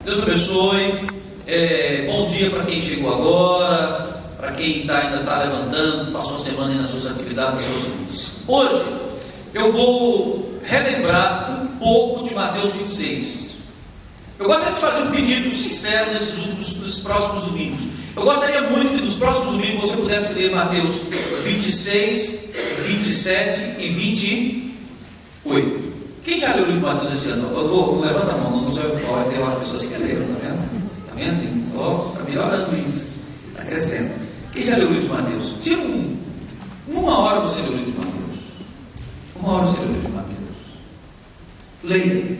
Deus abençoe. Bom dia para quem chegou agora, para quem ainda está levantando, passou a semana nas suas atividades, nas suas lutas. Hoje eu vou relembrar um pouco de Mateus 26. Eu gostaria de fazer um pedido sincero nesses próximos domingos. Eu gostaria muito que nos próximos domingos você pudesse ler Mateus 26, 27 e 28. Quem já leu o livro de Mateus esse ano? Não levanta a mão, não vai ter umas pessoas que leram, tá vendo? Tá vendo? Está melhorando isso, está crescendo. Quem já leu o livro de Mateus? Tira uma hora você leu o livro de Mateus. Uma hora você leu o livro de Mateus. Leia.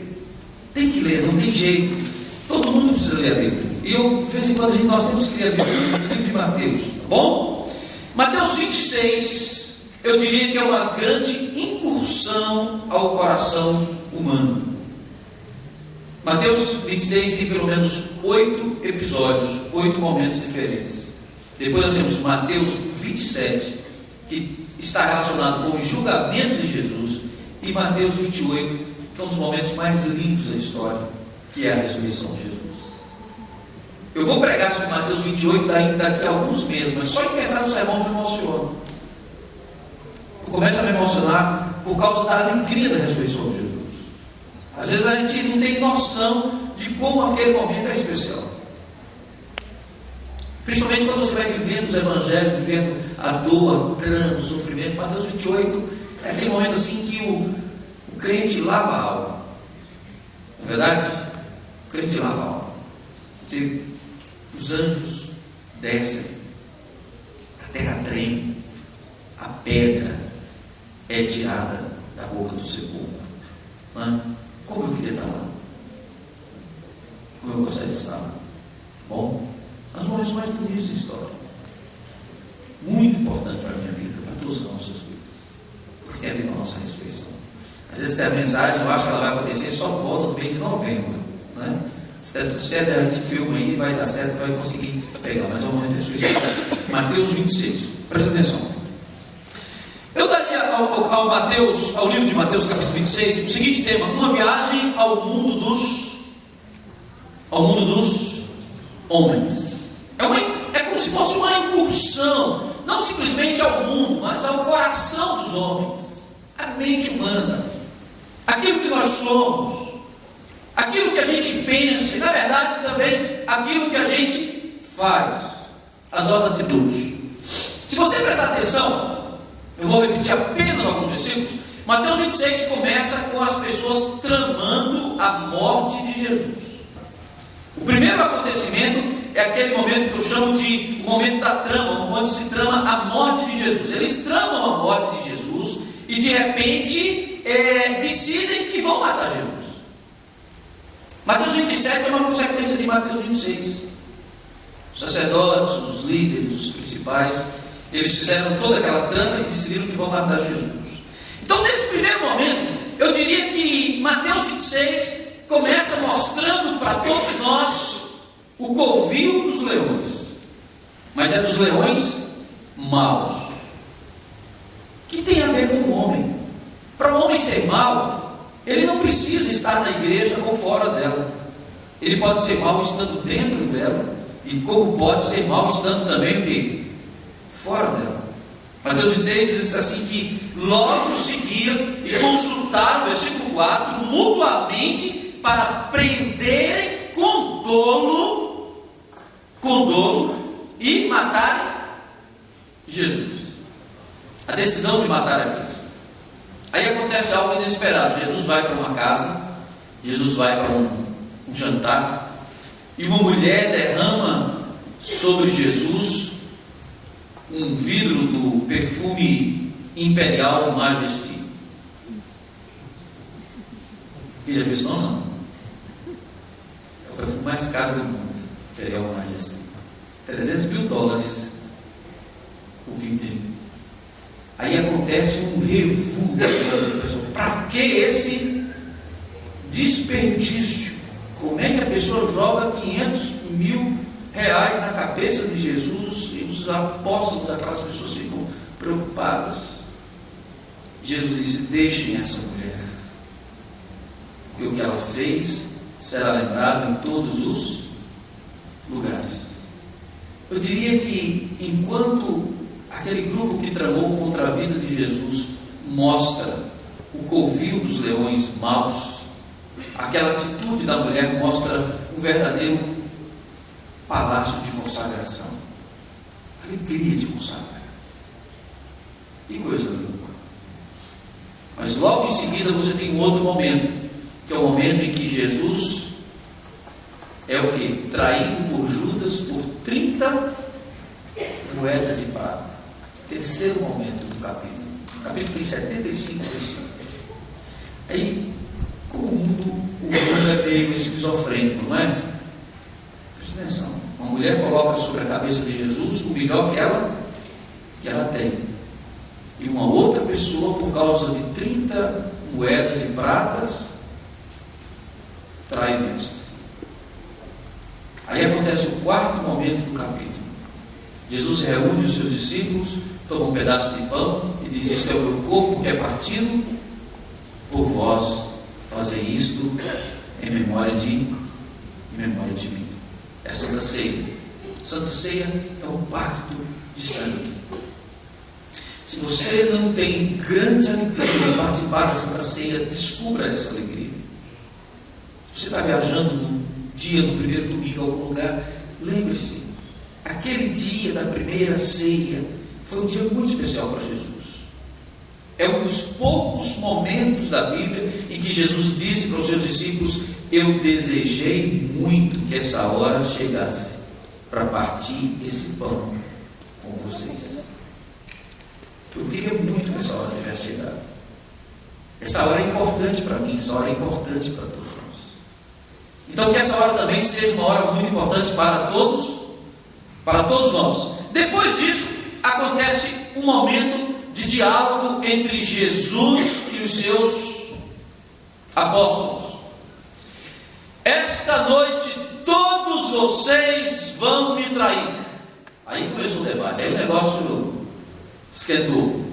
Tem que ler, não tem jeito. Todo mundo precisa ler a Bíblia. E de vez em quando nós temos que ler a Bíblia, os livros de Mateus, tá bom? Mateus 26, eu diria que é uma grande incursão ao coração humano. Mateus 26 tem pelo menos 8 episódios, 8 momentos diferentes. Depois nós temos Mateus 27, que está relacionado com os julgamentos de Jesus, e Mateus 28, que é um dos momentos mais lindos da história, que é a ressurreição de Jesus. Eu vou pregar sobre Mateus 28 daqui a alguns meses, mas só em pensar no sermão me emociono. Eu começo a me emocionar por causa da alegria da ressurreição de Jesus. Às vezes a gente não tem noção de como aquele momento é especial. Principalmente quando você vai vivendo os evangelhos, vivendo a dor, a drama, o sofrimento. Mateus 28 é aquele momento assim que o crente lava a alma. Não é verdade? O crente lava a alma. Os anjos descem, a terra treme, a pedra é tirada da boca do sepulcro. Não é? Como eu queria estar lá? Como eu gostaria de estar lá? Bom, nós momentos mais bonitos da história. Muito importante para a minha vida, para todas as nossas vidas. Porque tem a ver com a nossa ressurreição. Às vezes essa mensagem eu acho que ela vai acontecer só por volta do mês de novembro. Né? Se der tudo certo, a gente filma aí, vai dar certo, você vai conseguir pegar. Mas é o momento da ressurreição. Mateus 26. Presta atenção. Eu daria ao livro de Mateus, capítulo 26, o seguinte tema: uma viagem ao mundo dos homens. É como se fosse uma incursão, não simplesmente ao mundo, mas ao coração dos homens, à mente humana, aquilo que nós somos, aquilo que a gente pensa, e na verdade também aquilo que a gente faz, as nossas atitudes. Se você prestar atenção, eu vou repetir apenas alguns versículos. Mateus 26 começa com as pessoas tramando a morte de Jesus. O primeiro acontecimento é aquele momento que eu chamo de o momento da trama, onde se trama a morte de Jesus. Eles tramam a morte de Jesus e de repente decidem que vão matar Jesus. Mateus 27 é uma consequência de Mateus 26. Os sacerdotes, os líderes, os principais, eles fizeram toda aquela trama e decidiram que vão matar Jesus. Então, nesse primeiro momento, eu diria que Mateus 26 começa mostrando para todos nós o covil dos leões. Mas é dos leões maus. Que tem a ver com o homem. Para o homem ser mau, ele não precisa estar na igreja ou fora dela. Ele pode ser mau estando dentro dela. E como pode ser mau estando também o quê? Fora dela. Mateus 26 diz assim que logo seguiram e consultaram, versículo 4, mutuamente para prenderem com dolo e matarem Jesus. A decisão de matar é feita. Aí acontece algo inesperado. Jesus vai para uma casa, Jesus vai para um jantar, e uma mulher derrama sobre Jesus um vidro do perfume Imperial Majesty. Ele já viu isso? Não. É o perfume mais caro do mundo, Imperial Majesty. $300 mil o vidro. Aí acontece um revuo. Para que esse desperdício? Como é que a pessoa joga $500 mil na cabeça de Jesus? E os apóstolos, aquelas pessoas ficam preocupadas. Jesus disse: deixem essa mulher, porque o que ela fez será lembrado em todos os lugares. Eu diria que enquanto aquele grupo que tramou contra a vida de Jesus mostra o covil dos leões maus, aquela atitude da mulher mostra um verdadeiro palácio de consagração, alegria de consagrar. Que coisa linda. Mas logo em seguida você tem um outro momento, que é o momento em que Jesus é o que? Traído por Judas por 30 moedas de prata. Terceiro momento do capítulo. O capítulo tem 75 versículos. Aí, como o mundo é meio esquizofrênico, não é? Presta atenção. Uma mulher coloca sobre a cabeça de Jesus o melhor que ela tem. E uma outra pessoa, por causa de 30 moedas de pratas, trai o mestre. Aí acontece o quarto momento do capítulo. Jesus reúne os seus discípulos, toma um pedaço de pão e diz: este é o meu corpo que é partido por vós, fazei isto em memória de mim. É a Santa Ceia. Santa Ceia é um pacto de sangue. Se você não tem grande alegria em participar da Santa Ceia, descubra essa alegria. Se você está viajando no dia do primeiro domingo a algum lugar, lembre-se, aquele dia da primeira ceia foi um dia muito especial para Jesus. É um dos poucos momentos da Bíblia em que Jesus disse para os seus discípulos: eu desejei muito que essa hora chegasse para partir esse pão com vocês. Eu queria muito que essa hora tivesse chegado. Essa hora é importante para mim, essa hora é importante para todos nós. Então que essa hora também seja uma hora muito importante para todos nós. Depois disso, acontece um momento de diálogo entre Jesus e os seus apóstolos. Esta noite todos vocês vão me trair. Aí começou o debate, aí o negócio esquentou.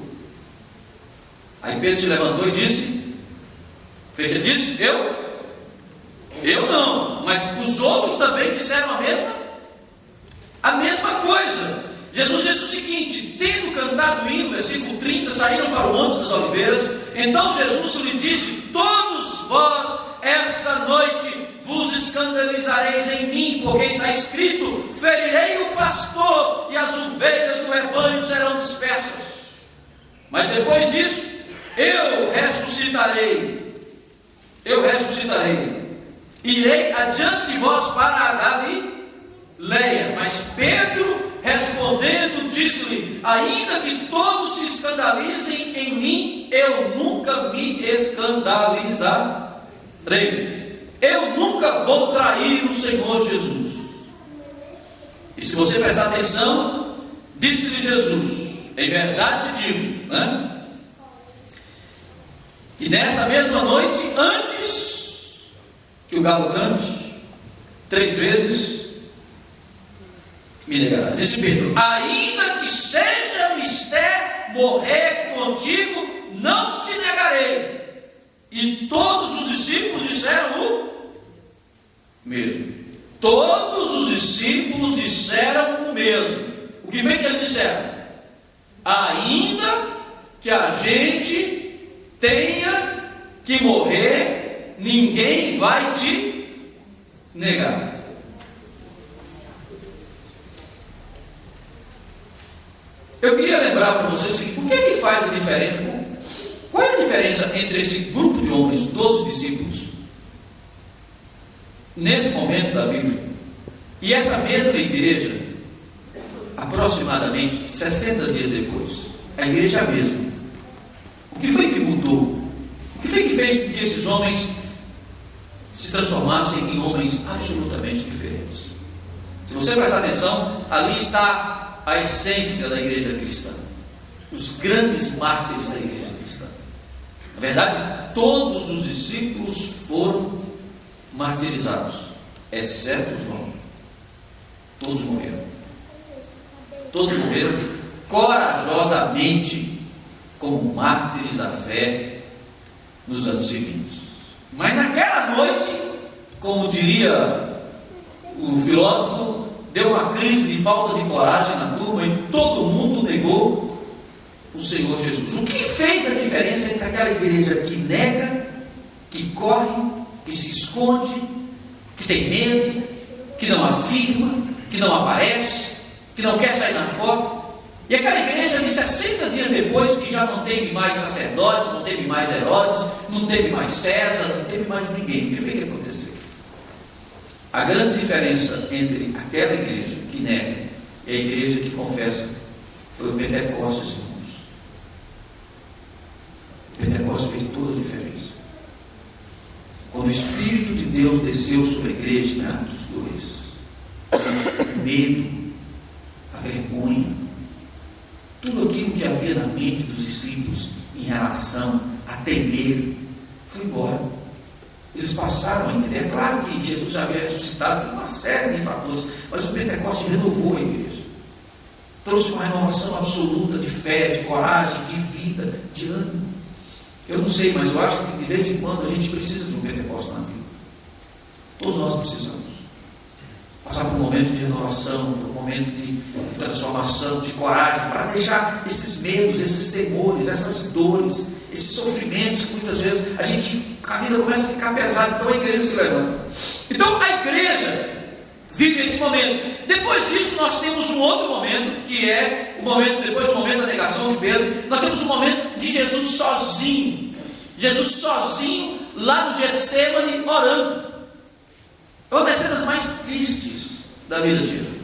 Aí Pedro se levantou e disse: ele disse, eu não, mas os outros também disseram a mesma coisa. Jesus disse o seguinte: tendo cantado o hino, versículo 30, saíram para o Monte das Oliveiras. Então Jesus lhe disse: todos vós esta noite vos escandalizareis em mim, porque está escrito: ferirei o pastor e as ovelhas do rebanho serão dispersas. Mas depois disso, eu ressuscitarei, irei adiante de vós para a Galileia. Mas Pedro respondendo disse-lhe: ainda que todos se escandalizem em mim, eu nunca me escandalizarei. Eu nunca vou trair o Senhor Jesus. E se você prestar atenção, disse-lhe Jesus: em verdade te digo, que nessa mesma noite, antes que o galo cante, 3 vezes me negarás. Disse Pedro: ainda que seja mister morrer contigo, não te negarei. E todos os discípulos disseram o mesmo. Todos os discípulos disseram o mesmo. O que foi que eles disseram? Ainda que a gente tenha que morrer, ninguém vai te negar. Eu queria lembrar para vocês o seguinte: por que faz a diferença? Qual é a diferença entre esse grupo de homens, 12 discípulos, nesse momento da Bíblia, e essa mesma igreja, aproximadamente 60 dias depois? A igreja é a mesma. O que foi que mudou? O que foi que fez com que esses homens se transformassem em homens absolutamente diferentes? Se você prestar atenção, ali está a essência da igreja cristã, os grandes mártires da igreja cristã. Na verdade, todos os discípulos foram martirizados, exceto João. Todos morreram. Todos morreram corajosamente como mártires da fé nos anos seguintes. Mas naquela noite, como diria o filósofo, deu uma crise de falta de coragem na turma e todo mundo negou o Senhor Jesus. O que fez a diferença entre aquela igreja que nega, que corre, que se esconde, que tem medo, que não afirma, que não aparece, que não quer sair na foto, e aquela igreja de 60 dias depois, que já não teve mais sacerdotes, não teve mais Herodes, não teve mais César, não teve mais ninguém? O que foi que aconteceu? A grande diferença entre aquela igreja que nega e a igreja que confessa foi o Pentecostes, irmãos. O Pentecostes fez toda a diferença. Quando o Espírito de Deus desceu sobre a igreja em Atos 2, o medo, a vergonha, tudo aquilo que havia na mente dos discípulos em relação a temer, foi embora. Eles passaram a entender. É claro que Jesus já havia ressuscitado, tem uma série de fatores, mas o Pentecostes renovou a igreja, trouxe uma renovação absoluta de fé, de coragem, de vida, de ânimo. Eu não sei, mas eu acho que de vez em quando a gente precisa de um Pentecostes na vida. Todos nós precisamos passar por um momento de renovação, por um momento de transformação, de coragem, para deixar esses medos, esses temores, essas dores, esses sofrimentos que muitas vezes a vida começa a ficar pesada, então a igreja se levanta. Então a igreja vive esse momento. Depois disso nós temos um outro momento, que é o momento, depois do momento da negação de Pedro, nós temos um momento de Jesus sozinho. Jesus sozinho lá no Getsemane orando. É uma das cenas mais tristes da vida de Jesus.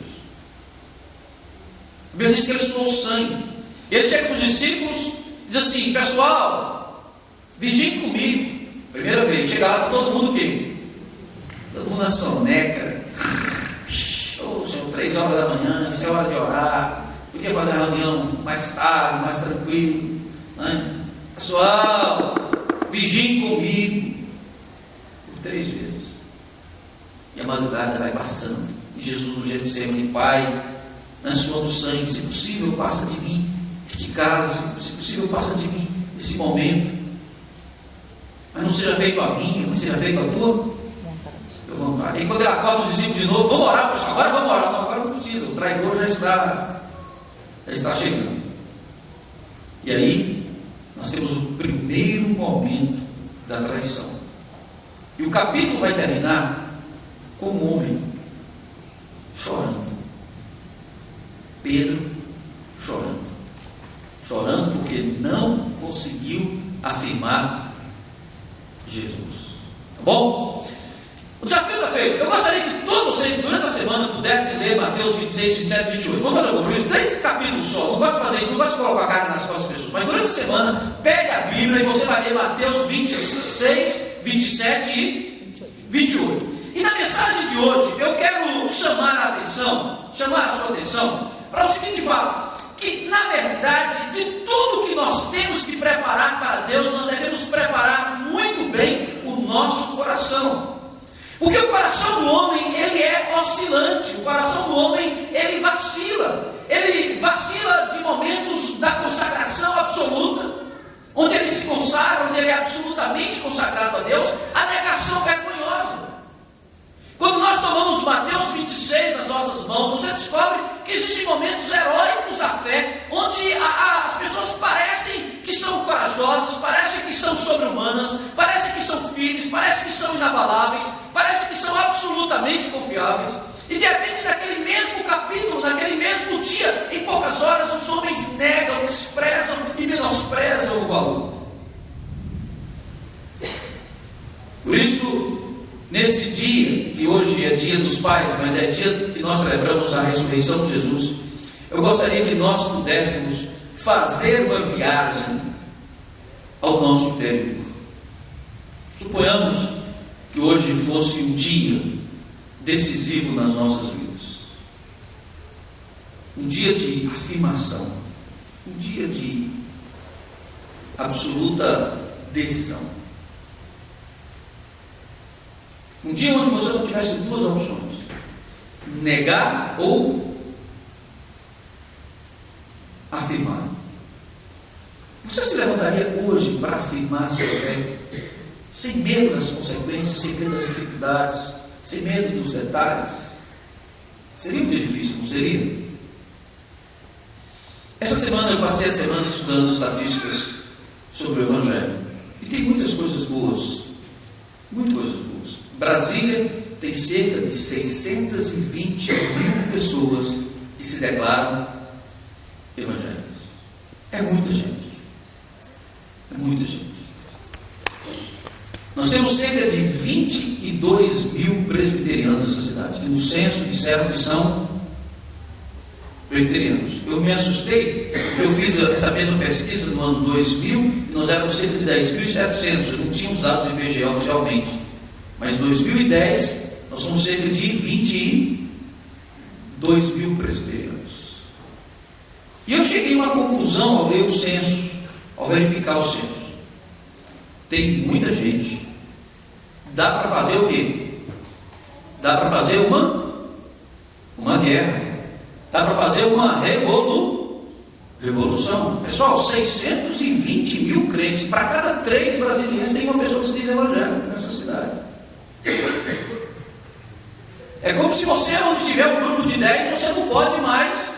A Bíblia diz que ele suou sangue. Ele chega para os discípulos e diz assim: pessoal, vigiem comigo. Primeira vez, chega lá, todo mundo o quê? Todo mundo na soneca. São 3 horas da manhã, isso é hora de orar. Podia fazer a reunião mais tarde, mais tranquilo, né? Pessoal, vigiem comigo. Por 3 vezes. E a madrugada vai passando, e Jesus no Getsemane: Pai, suando sangue, se possível passa de mim este cálice, se possível passa de mim esse momento, mas não seja feito a minha, mas seja feito a tua vontade. E quando ele acorda os discípulos de novo: vamos orar, pessoal, agora vamos orar. Não, agora não precisa, o traidor já está chegando. E aí nós temos o primeiro momento da traição, e o capítulo vai terminar com um homem chorando. Pedro chorando porque não conseguiu afirmar Jesus. Tá bom? O desafio está feito. Eu gostaria que todos vocês durante a semana pudessem ler Mateus 26, 27, 28. Vamos fazer um compromisso? 3 capítulos só. Não gosto de fazer isso, não gosto de colocar a carga nas costas das pessoas. Mas durante a semana, pegue a Bíblia e você vai ler Mateus 26, 27 e 28. E na mensagem de hoje, eu quero chamar a sua atenção para o seguinte fato: que na verdade, de tudo que nós temos que preparar para Deus, nós devemos preparar muito bem o nosso coração. Porque o coração do homem, ele é oscilante, o coração do homem, ele vacila de momentos da consagração absoluta, onde ele se consagra, onde ele é absolutamente consagrado a Deus, a negação vergonhosa. Quando nós tomamos Mateus 26 nas nossas mãos, você descobre que existem momentos heróicos da fé, onde as pessoas parecem que são corajosas, parecem que são sobre-humanas, parecem que são firmes, parecem que são inabaláveis, parecem que são absolutamente confiáveis. E de repente, naquele mesmo capítulo, naquele mesmo dia, em poucas horas, os homens negam, desprezam e menosprezam o valor. Por isso, nesse dia, que hoje é dia dos pais, mas é dia que nós celebramos a ressurreição de Jesus, eu gostaria que nós pudéssemos fazer uma viagem ao nosso interior. Suponhamos que hoje fosse um dia decisivo nas nossas vidas, um dia de afirmação, um dia de absoluta decisão. Um dia onde você só tivesse 2 opções: negar ou afirmar. Você se levantaria hoje para afirmar a sua fé? sem medo das consequências, sem medo das dificuldades, sem medo dos detalhes. Seria muito difícil, não seria? Essa semana eu passei a semana estudando estatísticas sobre o Evangelho. E tem muitas coisas boas. Muitas coisas boas. Brasília tem cerca de 620 mil pessoas que se declaram evangélicos. É muita gente. É muita gente. Nós temos cerca de 22 mil presbiterianos nessa cidade, que no censo disseram que são presbiterianos. Eu me assustei, porque eu fiz essa mesma pesquisa no ano 2000 e nós éramos cerca de 10.700. Eu não tinha os dados do IBGE oficialmente, mas em 2010 nós somos cerca de 22 mil presbiterianos. E eu cheguei a uma conclusão ao ler o censo, ao verificar o censo. Tem muita gente. Dá para fazer o quê? Dá para fazer uma guerra. Dá para fazer uma revolução. Pessoal, 620 mil crentes. Para cada 3 brasileiros tem uma pessoa que se diz evangélica nessa cidade. É como se você, onde tiver um grupo de 10, você não pode mais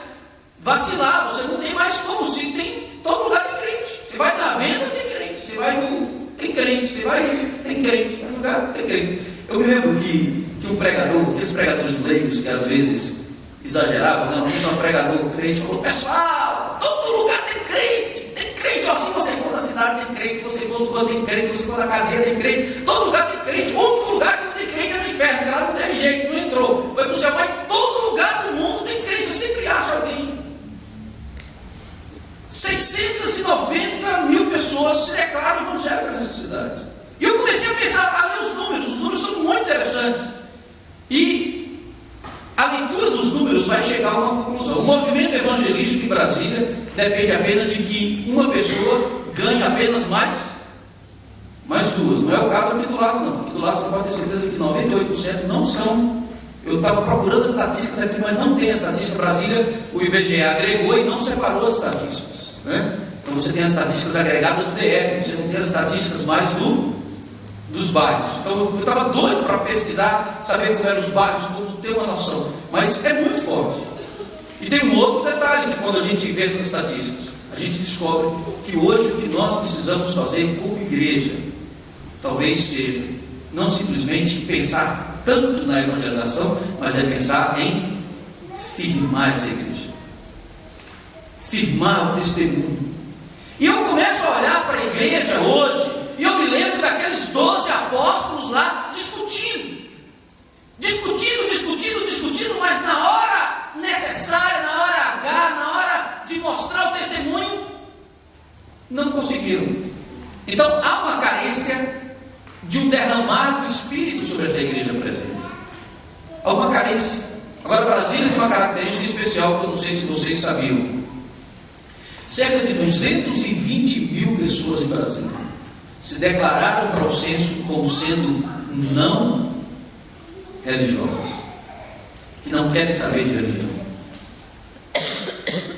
vacilar. Você não tem mais como. Se tem todo lugar tem crente. Você vai na venda, tem crente. Você vai no... tem crente. Você vai... tem crente. Tem lugar, tem crente. Eu me lembro que um pregador, aqueles pregadores leigos que às vezes exageravam, não, um pregador crente falou: pessoal, todo lugar tem crente. Tem crente. Ó, se você for na cidade, tem crente. Se você for no canto, tem crente. Se você for na cadeia, tem crente. Todo lugar tem crente. O único lugar que não tem crente é no inferno, porque lá não teve jeito, não entrou. Foi pro céu, mas todo lugar do mundo tem crente. Você sempre acha alguém. 690 mil pessoas se declaram evangélicas nessa cidade. E eu comecei a pensar, a ler os números são muito interessantes. E a leitura dos números vai chegar a uma conclusão. O movimento evangelístico em Brasília depende apenas de que uma pessoa ganhe apenas mais 2. Não é o caso aqui do lado, não. Aqui do lado você pode ter certeza que 98% não são. Eu estava procurando as estatísticas aqui, mas não tem a estatística. Brasília, o IBGE agregou e não separou as estatísticas, né? Então você tem as estatísticas agregadas do DF, você não tem as estatísticas mais dos bairros. Então eu estava doido para pesquisar, saber como eram os bairros, tudo, ter uma noção. Mas é muito forte. E tem um outro detalhe, que quando a gente vê essas estatísticas, a gente descobre que hoje o que nós precisamos fazer como igreja, talvez seja não simplesmente pensar tanto na evangelização, mas é pensar em firmar essa igreja, firmar o testemunho. E eu começo a olhar para a igreja hoje, e eu me lembro daqueles 12 apóstolos lá discutindo, mas na hora necessária, na hora H, na hora de mostrar o testemunho, não conseguiram. Então há uma carência de um derramar do Espírito sobre essa igreja presente. Há uma carência. Agora, Brasília tem uma característica especial que eu não sei se vocês sabiam. Cerca de 220 mil pessoas em Brasília se declararam para o censo como sendo não religiosas, que não querem saber de religião.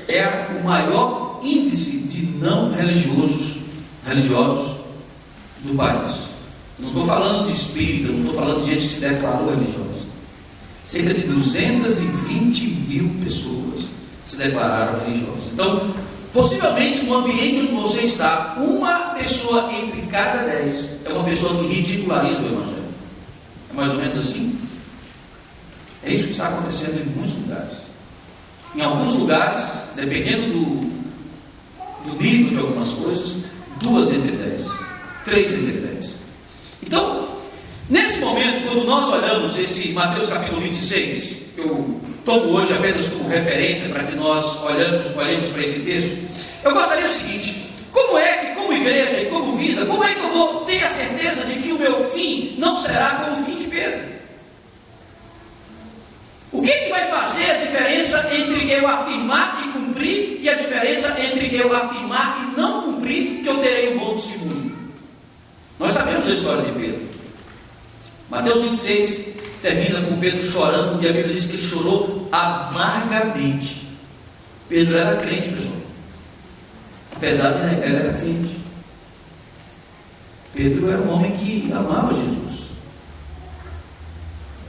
É o maior índice de não religiosos do país. Não estou falando de espírita, não estou falando de gente que se declarou religiosa. Cerca de 220 mil pessoas se declararam religiosas. Então, possivelmente no ambiente onde você está, uma pessoa entre cada 10 é uma pessoa que ridiculariza o Evangelho. É mais ou menos assim? É isso que está acontecendo em muitos lugares. Em alguns lugares, dependendo do nível de algumas coisas, 2 entre 10, 3 entre 10. Então, nesse momento, quando nós olhamos esse Mateus capítulo 26, que eu tomo hoje apenas como referência para que nós olhemos para esse texto, eu gostaria do seguinte: como é que, como igreja e como vida, como é que eu vou ter a certeza de que o meu fim não será como o fim de Pedro? O que vai fazer a diferença entre eu afirmar e cumprir, e a diferença entre eu afirmar e não cumprir, que eu terei um bom testemunho? Nós sabemos a história de Pedro. Mateus 26 termina com Pedro chorando, e a Bíblia diz que ele chorou amargamente. Pedro era crente, pessoal. Apesar de negar, ele era crente. Pedro era um homem que amava Jesus.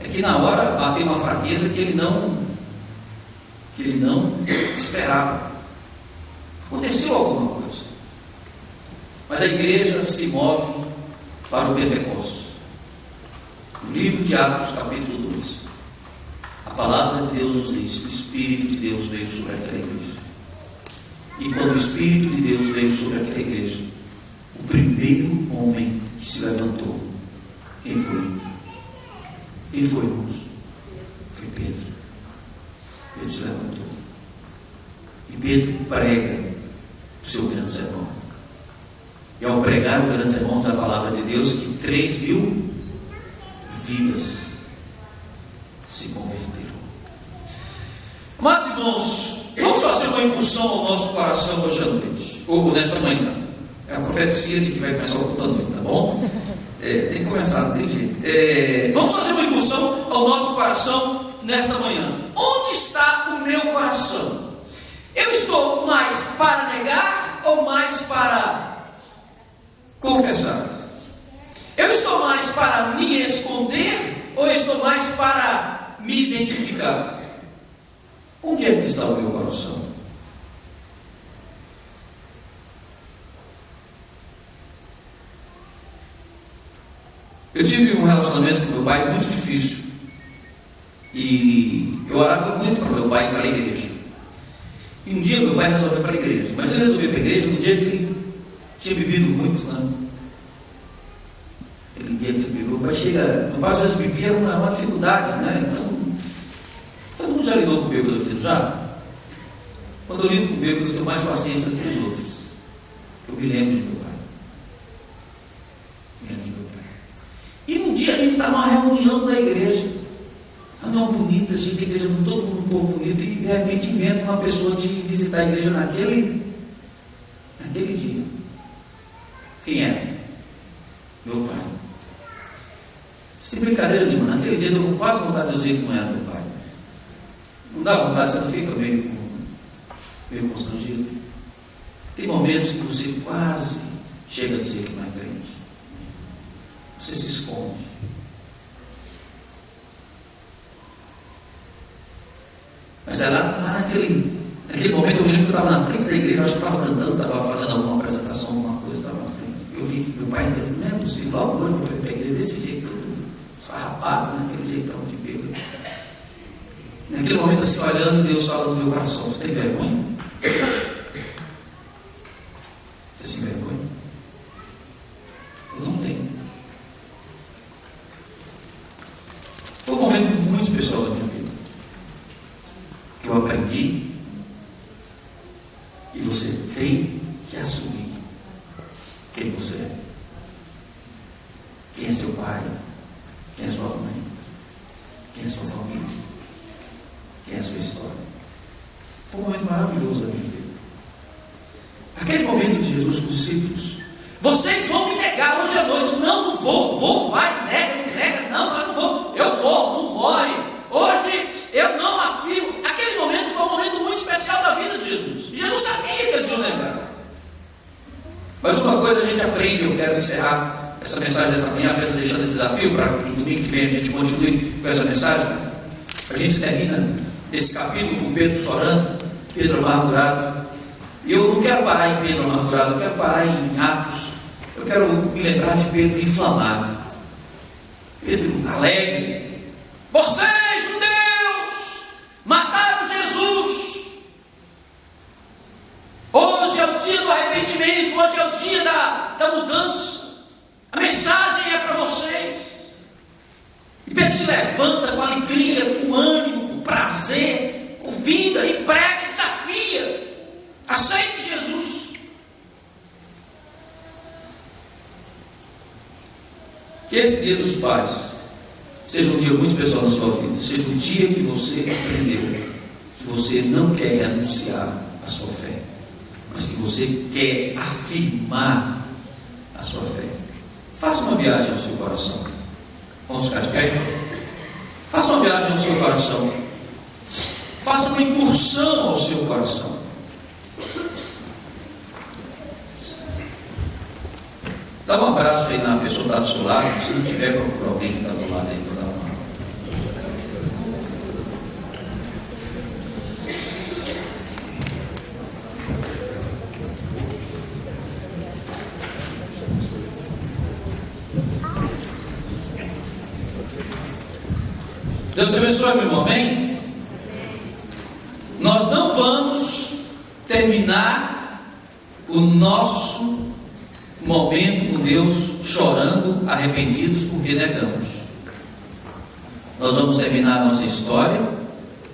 É que na hora bateu uma fraqueza que ele não esperava. Aconteceu alguma coisa. Mas a igreja se move para o Pentecostes. No livro de Atos, capítulo 2, a palavra de Deus nos diz que o Espírito de Deus veio sobre aquela igreja. E quando o Espírito de Deus veio sobre aquela igreja, o primeiro homem que se levantou, quem foi? Quem foi, irmãos? Foi Pedro. Pedro se levantou. E Pedro prega o seu grande sermão. E ao pregar o grande sermão, diz a palavra de Deus que 3.000 vidas se converteram. Amados irmãos, vamos fazer uma incursão ao nosso coração hoje à noite, ou nessa manhã. É a profecia de que vai começar o culto à noite, tá bom? Tem que começar, não tem jeito. Vamos fazer uma incursão ao nosso coração nesta manhã. Onde está o meu coração? Eu estou mais para negar ou mais para confessar? Eu estou mais para me esconder ou estou mais para me identificar? Onde é que está o meu coração? Eu tive um relacionamento com meu pai muito difícil. E eu orava muito para meu pai ir para a igreja. E um dia meu pai resolveu ir para a igreja. Mas ele resolveu ir para a igreja no dia que ele tinha bebido muito, né? Aquele dia que ele bebeu. Meu pai às vezes bebia, era uma dificuldade, né? Então, todo mundo já lidou com o bêbado, já? Quando eu lido com o bêbado, eu tenho mais paciência do que os outros. Eu me lembro de meu pai. E um dia a gente está numa reunião da igreja, reunião bonita, gente da igreja, todo mundo, um povo bonito, e de repente inventa uma pessoa de visitar a igreja naquele dia. Quem era? Meu pai. Sem brincadeira nenhuma, naquele dia eu deu quase vontade de dizer que não era meu pai. Não dá vontade, você não fica meio constrangido. Tem momentos que você quase chega a dizer que não é crente. Você se esconde. Mas é lá naquele momento, eu me lembro que eu estava na frente da igreja, acho que eu estava cantando, estava fazendo alguma apresentação, alguma coisa, estava na frente. Eu vi que meu pai entendeu, não é possível, logo hoje eu peguei desse jeito, todo esfarrapado, naquele jeitão de bêbado. Naquele momento, assim, olhando, Deus fala no meu coração: você tem vergonha? Você tem vergonha? Eu não tenho. Foi um momento muito especial da minha vida, que eu aprendi que você tem que assumir quem você é. Quem é seu pai? Quem é sua mãe? Quem é sua família? Quem é a sua história? Foi um momento maravilhoso da minha vida. Aquele momento de Jesus com os discípulos: vocês vão me negar hoje à noite. Não vou, vai, nega, não vou. Eu morro, não morre. Hoje eu não afirmo. Aquele momento foi um momento muito especial da vida de Jesus. Jesus sabia que eles iam negar. Mas uma coisa a gente aprende, eu quero encerrar essa mensagem dessa manhã, deixando esse desafio para que no domingo que vem a gente continue com essa mensagem. A gente termina esse capítulo com Pedro chorando, Pedro amargurado. E eu não quero parar em Pedro amargurado, eu quero parar em Atos. Eu quero me lembrar de Pedro inflamado, Pedro alegre. Vocês, judeus, mataram Jesus. Hoje é o dia do arrependimento, hoje é o dia da mudança. A mensagem é para vocês. E Pedro se levanta com alegria, com ânimo, com prazer, com vida, e prega, desafia: aceite Jesus. Que esse dia dos pais seja um dia muito especial na sua vida, seja um dia que você aprendeu que você não quer renunciar à sua fé, mas que você quer afirmar a sua fé. Faça uma viagem ao seu coração. Vamos ficar de pé? Faça uma viagem ao seu coração. Faça uma incursão ao seu coração. Dá um abraço aí na pessoa que está do seu lado. Se não tiver, procura alguém que está do lado aí para dar uma. Deus te abençoe, meu irmão, amém? Nós não vamos terminar o nosso momento com Deus chorando, arrependidos porque negamos. Nós vamos terminar a nossa história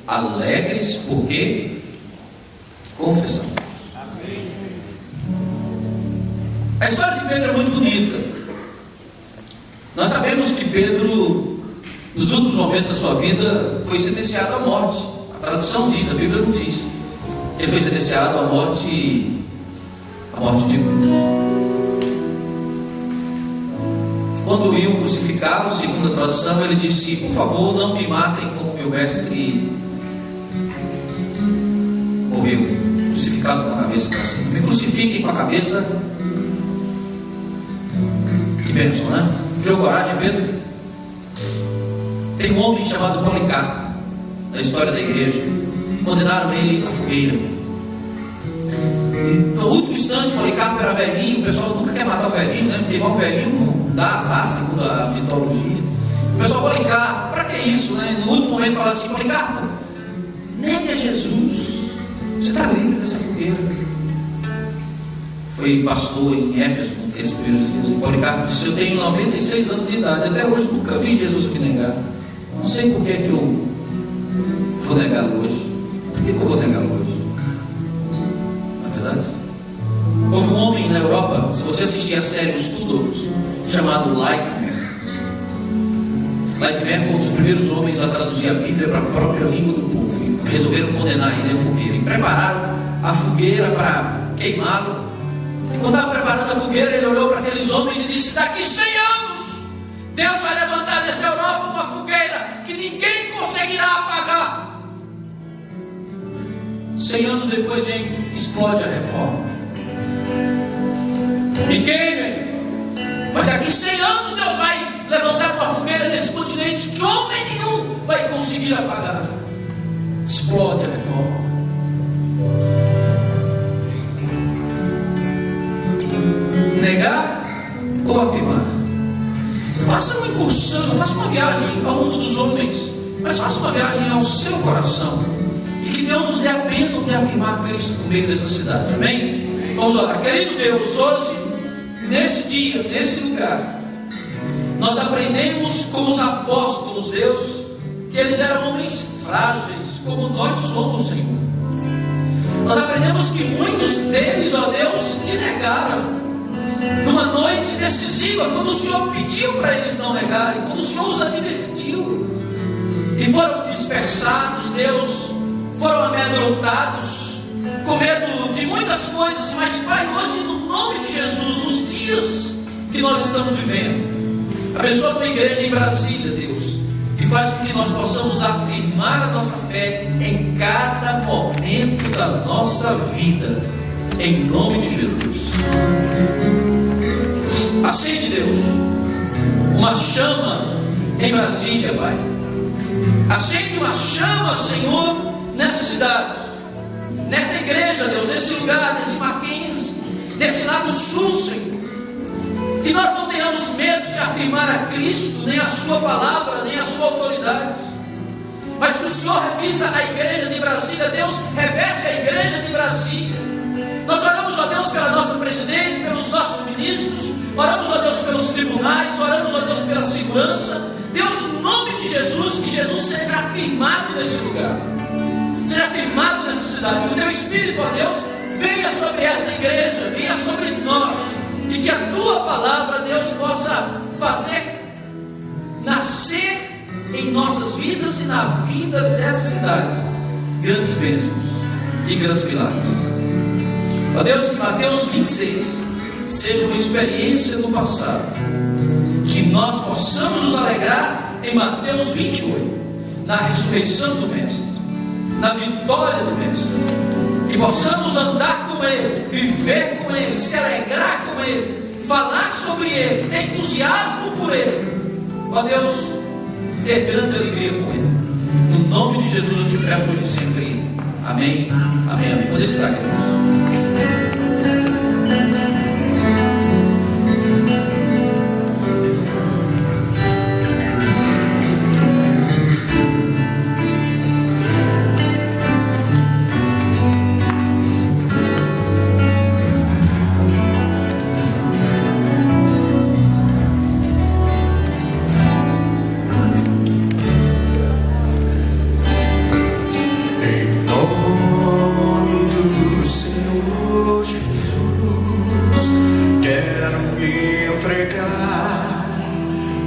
alegres porque confessamos. A história de Pedro é muito bonita. Nós sabemos que Pedro, nos últimos momentos da sua vida, foi sentenciado à morte. A tradução diz, a Bíblia não diz. Ele foi sentenciado à morte de cruz. Quando iam crucificá-lo, segundo a tradução, ele disse: por favor, não me matem como meu mestre morreu, crucificado com a cabeça para cima. Me crucifiquem com a cabeça. Que bênção, né? Criou coragem, Pedro? Tem um homem chamado Policarpo, na história da igreja. Condenaram ele à fogueira. E no último instante, Policarpo era velhinho. O pessoal nunca quer matar o velhinho, né? Queimar o velhinho não dá azar, segundo a mitologia. O pessoal, Policarpo, para que isso, né? No último momento fala assim: Policarpo, negue a Jesus, você está livre dessa fogueira. Foi pastor em Éfeso naqueles primeiros dias. E Policarpo disse: eu tenho 96 anos de idade, até hoje nunca vi Jesus me negar. Não sei por que eu vou negá-lo hoje. Por que eu vou negá-lo hoje? Na verdade, houve um homem na Europa, se você assistir a série Os Tudors, chamado Lightmer. Lightmer foi um dos primeiros homens a traduzir a Bíblia para a própria língua do povo. E resolveram condenar ele à fogueira. E prepararam a fogueira para queimá-lo. E quando estava preparando a fogueira, ele olhou para aqueles homens e disse: daqui 100 anos, Deus vai levantar nessa Europa uma fogueira que ninguém conseguirá apagar. 100 anos depois vem, explode a reforma. Ninguém, mas daqui 100 anos Deus vai levantar uma fogueira nesse continente que homem nenhum vai conseguir apagar. Explode a reforma. Negar ou afirmar? Faça uma incursão, faça uma viagem ao mundo dos homens, mas faça uma viagem ao seu coração. E que Deus nos dê a bênção de afirmar Cristo no meio dessa cidade, amém? Vamos orar. Querido Deus, hoje, nesse dia, nesse lugar, nós aprendemos com os apóstolos, Deus, que eles eram homens frágeis, como nós somos, Senhor. Nós aprendemos que muitos deles, ó Deus, te negaram numa noite decisiva, quando o Senhor pediu para eles não negarem, quando o Senhor os advertiu, e foram dispersados, Deus, foram amedrontados, com medo de muitas coisas. Mas Pai, hoje, no nome de Jesus, os dias que nós estamos vivendo, abençoa a tua igreja em Brasília, Deus, e faz com que nós possamos afirmar a nossa fé em cada momento da nossa vida, em nome de Jesus. Acende, Deus, uma chama em Brasília, Pai. Acende uma chama, Senhor, nessa cidade, nessa igreja, Deus, nesse lugar, nesse Mackenzie, nesse lado sul, Senhor. Que nós não tenhamos medo de afirmar a Cristo, nem a sua palavra, nem a sua autoridade, mas que o Senhor revista a igreja de Brasília. Deus, reveste a igreja de Brasília. Nós oramos, ó Deus, pela nossa presidente, pelos nossos ministros, oramos, ó Deus, pelos tribunais, oramos, ó Deus, pela segurança. Deus, no nome de Jesus, que Jesus seja afirmado nesse lugar, seja afirmado nessa cidade, que o teu Espírito, ó Deus, venha sobre essa igreja, venha sobre nós, e que a tua palavra, Deus, possa fazer nascer em nossas vidas e na vida dessa cidade grandes bênçãos e grandes milagres. Ó Deus, que Mateus 26 seja uma experiência do passado, que nós possamos nos alegrar em Mateus 28, na ressurreição do Mestre, na vitória do Mestre, que possamos andar com Ele, viver com Ele, se alegrar com Ele, falar sobre Ele, ter entusiasmo por Ele. Ó Deus, ter grande alegria com Ele. No nome de Jesus eu te peço hoje e sempre. Amém, amém, amém. Pode estar, queridos.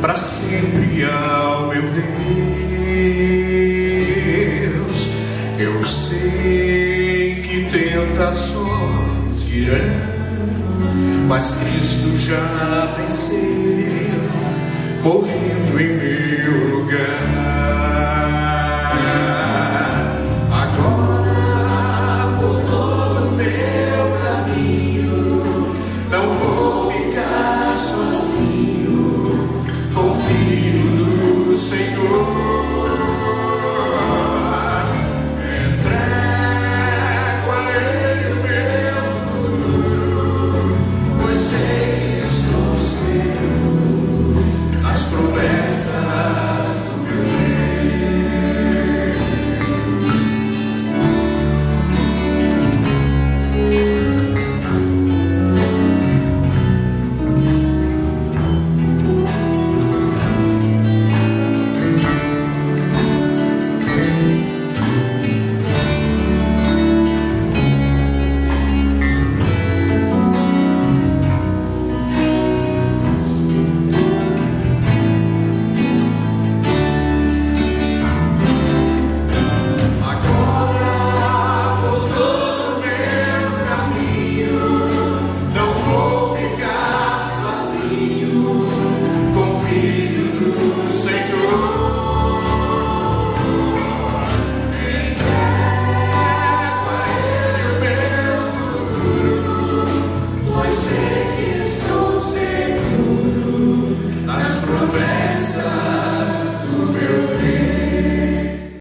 Para sempre ao meu Deus. Eu sei que tentações virão, mas Cristo já venceu, morrendo em meu lugar. Agora por todo o meu caminho não vou